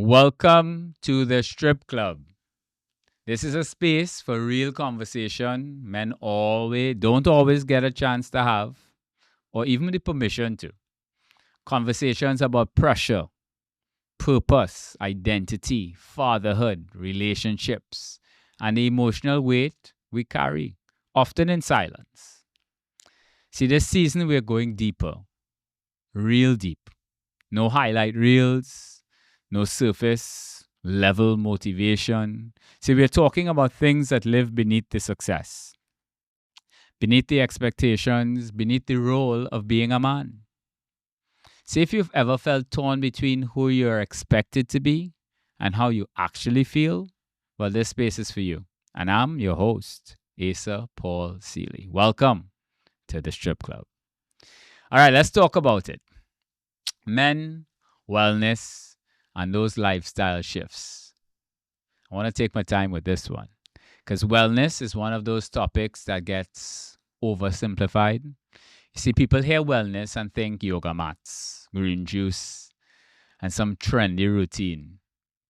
Welcome to the Strip Club. This is a space for real conversation men always don't always get a chance to have or even the permission to. Conversations about pressure, purpose, identity, fatherhood, relationships, and the emotional weight we carry, often in silence. See, this season we're going deeper, real deep. No highlight reels, no surface level motivation. See, we're talking about things that live beneath the success, beneath the expectations, beneath the role of being a man. See, if you've ever felt torn between who you're expected to be and how you actually feel, well, this space is for you. And I'm your host, Asa Paul Seeley. Welcome to the Strip Club. All right, let's talk about it. Men, wellness, and those lifestyle shifts. I want to take my time with this one because wellness is one of those topics that gets oversimplified. You see, people hear wellness and think yoga mats, green juice, and some trendy routine.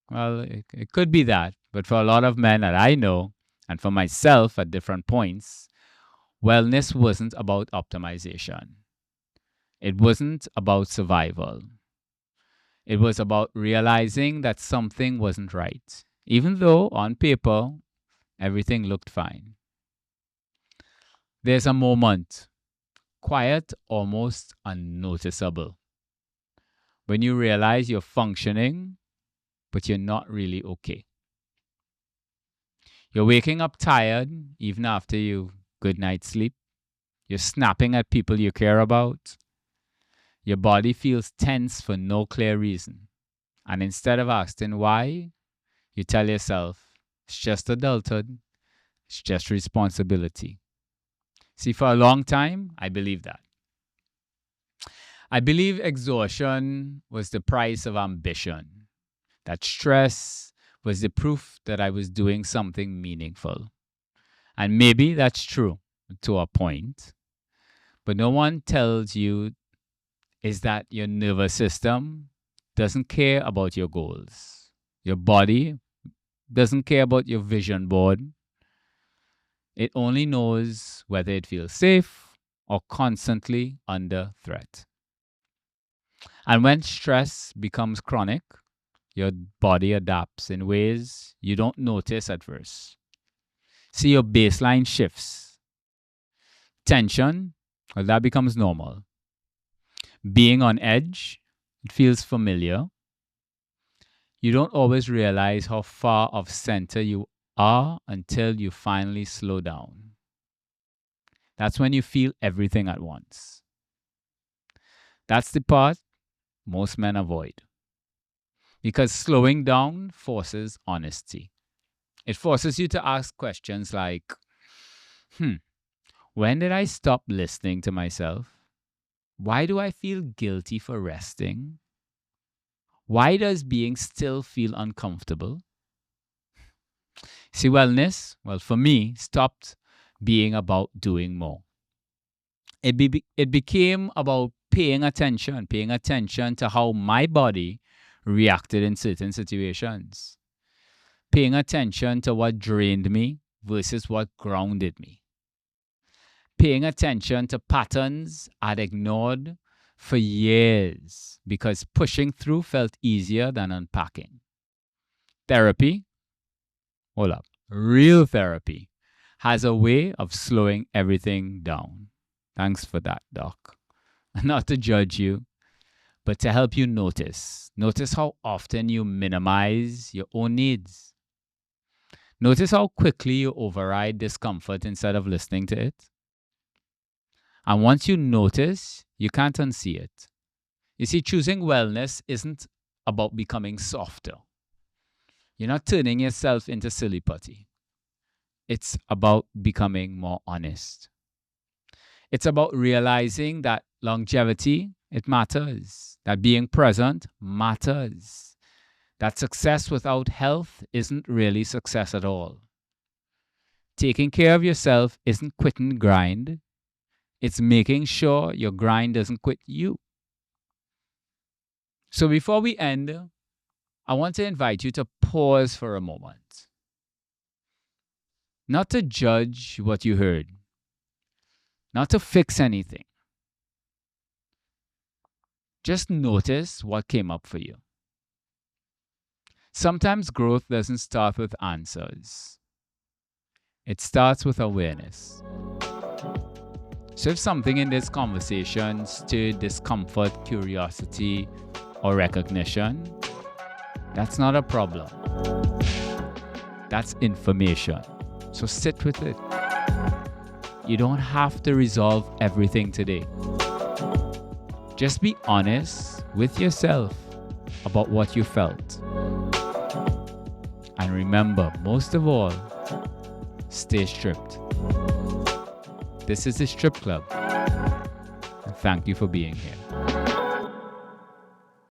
Well, it could be that, but for a lot of men that I know, and for myself at different points, wellness wasn't about optimization. It wasn't about survival. It was about realizing that something wasn't right, even though on paper everything looked fine. There's a moment, quiet, almost unnoticeable, when you realize you're functioning, but you're not really okay. You're waking up tired even after you good night's sleep. You're snapping at people you care about. Your body feels tense for no clear reason. And instead of asking why, you tell yourself, it's just adulthood, it's just responsibility. See, for a long time, I believed that. I believe exhaustion was the price of ambition, that stress was the proof that I was doing something meaningful. And maybe that's true to a point, but no one tells you is that your nervous system doesn't care about your goals. Your body doesn't care about your vision board. It only knows whether it feels safe or constantly under threat. And when stress becomes chronic, your body adapts in ways you don't notice at first. See, your baseline shifts. Tension, well, that becomes normal. Being on edge, it feels familiar. You don't always realize how far off center you are until you finally slow down. That's when you feel everything at once. That's the part most men avoid. Because slowing down forces honesty. It forces you to ask questions like, when did I stop listening to myself? Why do I feel guilty for resting? Why does being still feel uncomfortable? See, wellness, well, for me, stopped being about doing more. It became about paying attention to how my body reacted in certain situations, paying attention to what drained me versus what grounded me, paying attention to patterns I'd ignored for years because pushing through felt easier than unpacking. Therapy, hold up, real therapy has a way of slowing everything down. Thanks for that, doc. Not to judge you, but to help you notice. Notice how often you minimize your own needs. Notice how quickly you override discomfort instead of listening to it. And once you notice, you can't unsee it. You see, choosing wellness isn't about becoming softer. You're not turning yourself into silly putty. It's about becoming more honest. It's about realizing that longevity, it matters. That being present matters. That success without health isn't really success at all. Taking care of yourself isn't quitting grind. It's making sure your grind doesn't quit you. So before we end, I want to invite you to pause for a moment. Not to judge what you heard, not to fix anything. Just notice what came up for you. Sometimes growth doesn't start with answers, it starts with awareness. So if something in this conversation stirred discomfort, curiosity, or recognition, that's not a problem. That's information. So sit with it. You don't have to resolve everything today. Just be honest with yourself about what you felt. And remember, most of all, stay stripped. This is the Strip Club. And thank you for being here.